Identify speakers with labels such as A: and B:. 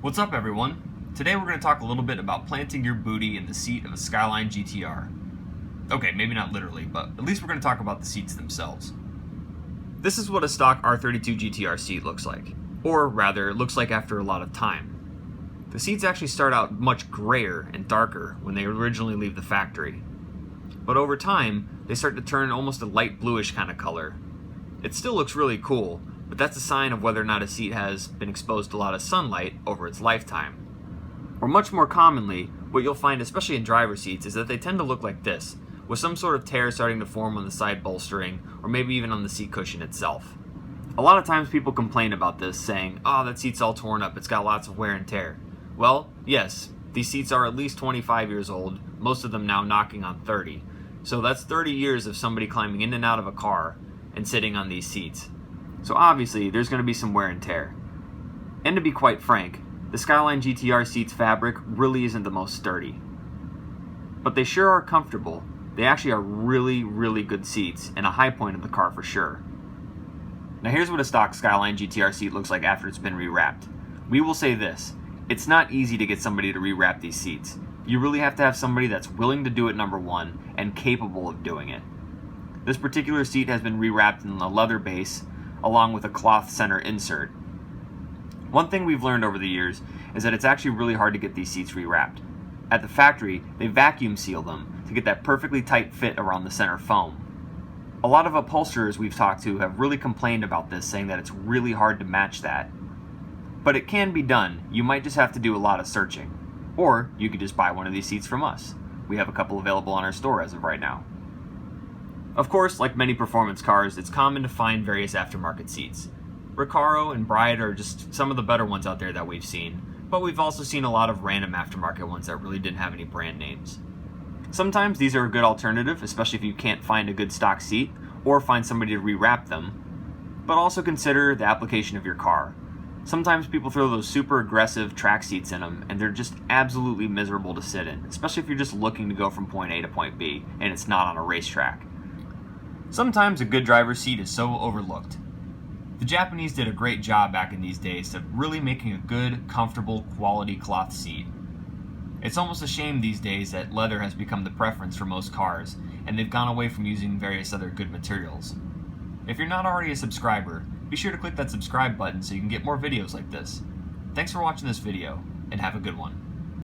A: What's up, everyone? Today we're going to talk a little bit about planting your booty in the seat of a Skyline GTR. Okay, maybe not literally, but at least we're going to talk about the seats themselves. This is what a stock R32 GTR seat looks like, or rather, it looks like after a lot of time. The seats actually start out much grayer and darker when they originally leave the factory, but over time they start to turn almost a light bluish kind of color. It still looks really cool, but that's a sign of whether or not a seat has been exposed to a lot of sunlight over its lifetime. Or much more commonly, what you'll find especially in driver seats is that they tend to look like this, with some sort of tear starting to form on the side bolstering, or maybe even on the seat cushion itself. A lot of times people complain about this, saying, "Oh, that seat's all torn up, it's got lots of wear and tear." Well, yes, these seats are at least 25 years old, most of them now knocking on 30. So that's 30 years of somebody climbing in and out of a car and sitting on these seats. So obviously, there's going to be some wear and tear. And to be quite frank, the Skyline GTR seats fabric really isn't the most sturdy. But they sure are comfortable. They actually are really, really good seats, and a high point of the car for sure. Now here's what a stock Skyline GTR seat looks like after it's been rewrapped. We will say this, it's not easy to get somebody to rewrap these seats. You really have to have somebody that's willing to do it, number one, and capable of doing it. This particular seat has been rewrapped in a leather base, along with a cloth center insert. One thing we've learned over the years is that it's actually really hard to get these seats rewrapped. At the factory, they vacuum seal them to get that perfectly tight fit around the center foam. A lot of upholsterers we've talked to have really complained about this, saying that it's really hard to match that. But it can be done. You might just have to do a lot of searching. Or you could just buy one of these seats from us. We have a couple available on our store as of right now. Of course, like many performance cars, it's common to find various aftermarket seats. Recaro and Bride are just some of the better ones out there that we've seen, but we've also seen a lot of random aftermarket ones that really didn't have any brand names. Sometimes these are a good alternative, especially if you can't find a good stock seat or find somebody to rewrap them, but also consider the application of your car. Sometimes people throw those super aggressive track seats in them, and they're just absolutely miserable to sit in, especially if you're just looking to go from point A to point B and it's not on a racetrack. Sometimes a good driver's seat is so overlooked. The Japanese did a great job back in these days of really making a good, comfortable, quality cloth seat. It's almost a shame these days that leather has become the preference for most cars, and they've gone away from using various other good materials. If you're not already a subscriber, be sure to click that subscribe button so you can get more videos like this. Thanks for watching this video, and have a good one.